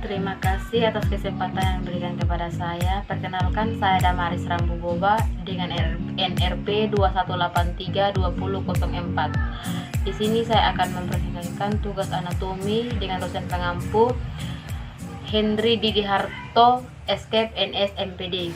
Terima kasih atas kesempatan yang diberikan kepada saya. Perkenalkan, saya Damaris Rambuboba dengan NRP 21832004. Di sini saya akan mempresentasikan tugas anatomi dengan dosen pengampu Henry Didi Harto, Escape NS MPD.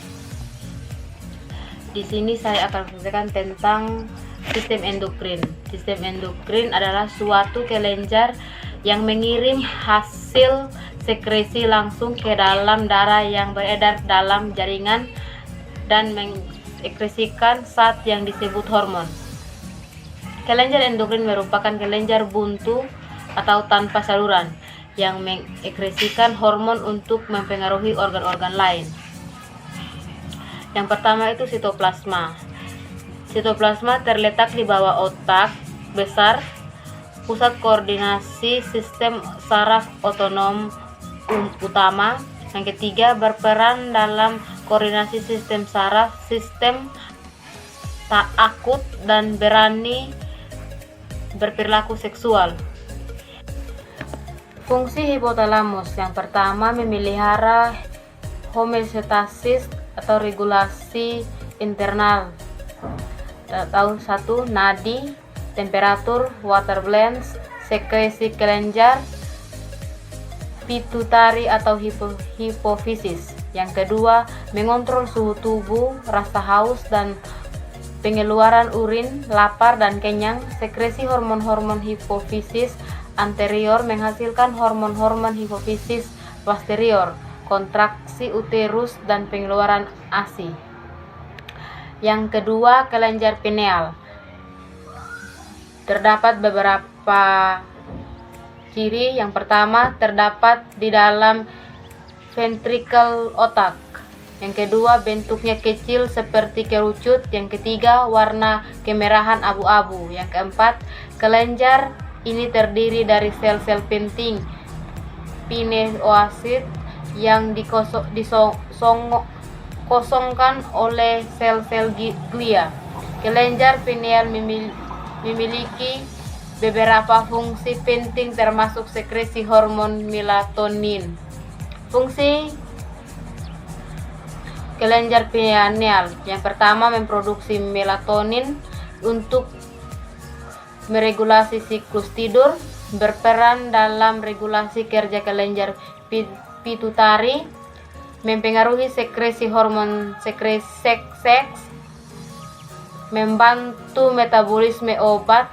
Di sini saya akan mempresentasikan tentang sistem endokrin. Sistem endokrin adalah suatu kelenjar yang mengirim hasil sekresi langsung ke dalam darah yang beredar dalam jaringan dan mengekskresikan zat yang disebut hormon. Kelenjar endokrin merupakan kelenjar buntu atau tanpa saluran yang mengekskresikan hormon untuk mempengaruhi organ-organ lain. Yang pertama itu sitoplasma. Sitoplasma terletak di bawah otak besar, pusat koordinasi sistem saraf otonom utama. Yang ketiga, berperan dalam koordinasi sistem saraf, sistem tak akut, dan berani berperilaku seksual. Fungsi hipotalamus yang pertama memelihara homeostasis atau regulasi internal. Tahu satu, nadi, temperatur, water balance, sekresi kelenjar, pituitari atau hipofisis. Yang kedua, mengontrol suhu tubuh, rasa haus dan pengeluaran urin, lapar dan kenyang. Sekresi hormon-hormon hipofisis anterior menghasilkan hormon-hormon hipofisis posterior, kontraksi uterus dan pengeluaran ASI. Yang kedua, kelenjar pineal. Terdapat beberapa ciri. Yang pertama, terdapat di dalam ventrikel otak. Yang kedua, bentuknya kecil seperti kerucut. Yang ketiga, warna kemerahan abu-abu. Yang keempat, kelenjar ini terdiri dari sel-sel penting pineoasid yang dikosongkan oleh sel-sel glia. Kelenjar pineal memiliki beberapa fungsi penting termasuk sekresi hormon melatonin. Fungsi kelenjar pineal yang pertama, memproduksi melatonin untuk meregulasi siklus tidur, berperan dalam regulasi kerja kelenjar pituitari, mempengaruhi sekresi hormon seks, membantu metabolisme obat,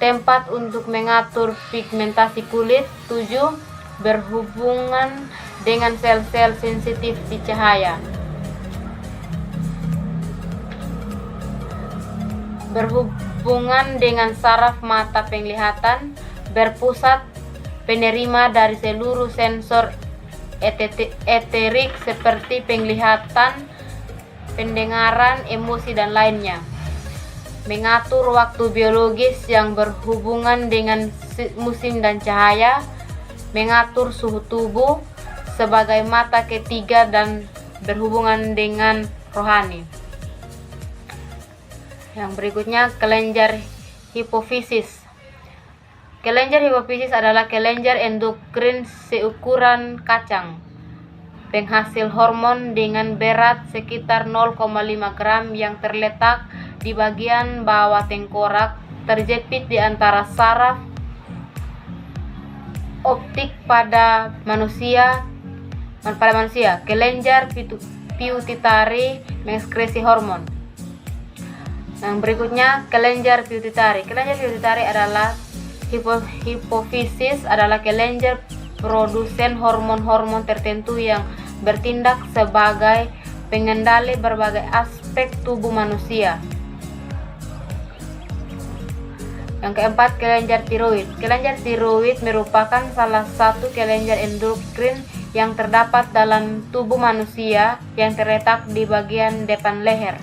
tempat untuk mengatur pigmentasi kulit. 7. Berhubungan dengan sel-sel sensitif di cahaya. Berhubungan dengan saraf mata penglihatan, berpusat penerima dari seluruh sensor eterik seperti penglihatan, pendengaran, emosi, dan lainnya. Mengatur waktu biologis yang berhubungan dengan musim dan cahaya, mengatur suhu tubuh sebagai mata ketiga, dan berhubungan dengan rohani. Yang berikutnya, kelenjar hipofisis. Kelenjar hipofisis adalah kelenjar endokrin seukuran kacang, penghasil hormon dengan berat sekitar 0,5 gram yang terletak di bagian bawah tengkorak, terjepit di antara saraf optik pada manusia. Kelenjar pituitari mengekskresi hormon. Yang berikutnya, kelenjar pituitari. Kelenjar pituitari adalah hipofisis adalah kelenjar produsen hormon-hormon tertentu yang bertindak sebagai pengendali berbagai aspek tubuh manusia. Yang keempat, kelenjar tiroid. Kelenjar tiroid merupakan salah satu kelenjar endokrin yang terdapat dalam tubuh manusia yang terletak di bagian depan leher.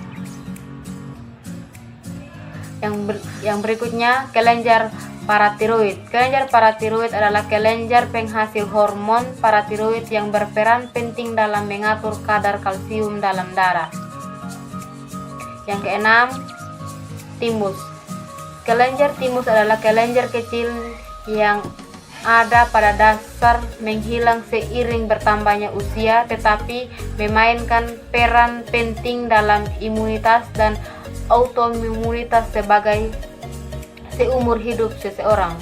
Yang berikutnya, kelenjar paratiroid. Kelenjar paratiroid adalah kelenjar penghasil hormon paratiroid yang berperan penting dalam mengatur kadar kalsium dalam darah. Yang keenam, timus. Kelenjar timus adalah kelenjar kecil yang ada pada dasar menghilang seiring bertambahnya usia, tetapi memainkan peran penting dalam imunitas dan autoimunitas sebagai seumur hidup seseorang.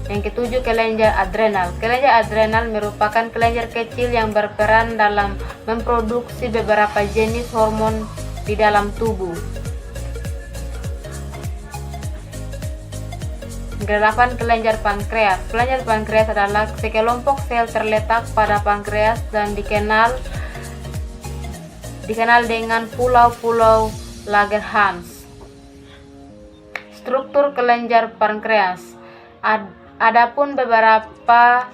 Yang ketujuh, kelenjar adrenal. Kelenjar adrenal merupakan kelenjar kecil yang berperan dalam memproduksi beberapa jenis hormon di dalam tubuh. Kedelapan, kelenjar pankreas. Kelenjar pankreas adalah sekelompok sel terletak pada pankreas dan dikenal dengan pulau-pulau Langerhans. Struktur kelenjar pankreas. Adapun beberapa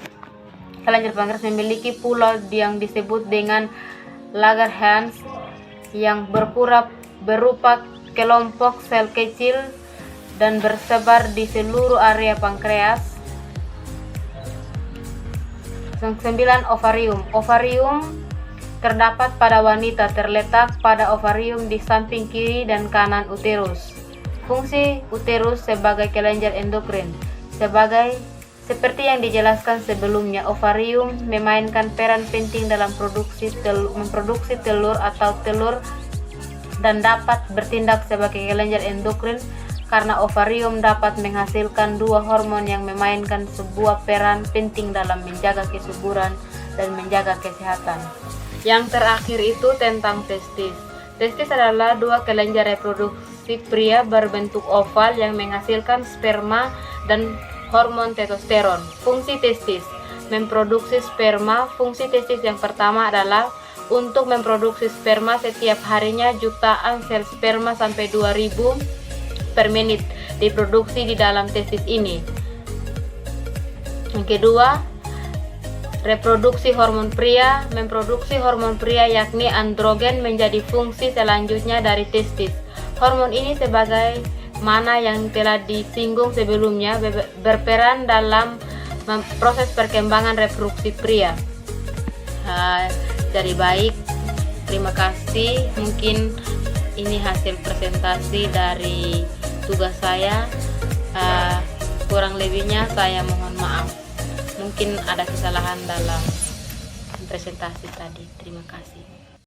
kelenjar pankreas memiliki pulau yang disebut dengan Langerhans yang berupa kelompok sel kecil dan bersebar di seluruh area pankreas. 9. Ovarium. Ovarium terdapat pada wanita, terletak pada ovarium di samping kiri dan kanan uterus. Fungsi uterus sebagai kelenjar endokrin. Seperti yang dijelaskan sebelumnya, ovarium memainkan peran penting dalam memproduksi telur dan dapat bertindak sebagai kelenjar endokrin karena ovarium dapat menghasilkan dua hormon yang memainkan sebuah peran penting dalam menjaga kesuburan dan menjaga kesehatan. Yang terakhir itu tentang testis. Testis adalah dua kelenjar reproduksi pria berbentuk oval yang menghasilkan sperma dan hormon testosteron. Fungsi testis: memproduksi sperma. Fungsi testis yang pertama adalah untuk memproduksi sperma. Setiap harinya jutaan sel sperma sampai 2000 per menit diproduksi di dalam testis ini. Yang kedua, reproduksi hormon pria. Memproduksi hormon pria yakni androgen menjadi fungsi selanjutnya dari testis. Hormon ini sebagai mana yang telah disinggung sebelumnya berperan dalam proses perkembangan reproduksi pria. Jadi baik, terima kasih. Mungkin ini hasil presentasi dari tugas saya. Kurang lebihnya saya mohon maaf. Mungkin ada kesalahan dalam presentasi tadi. Terima kasih.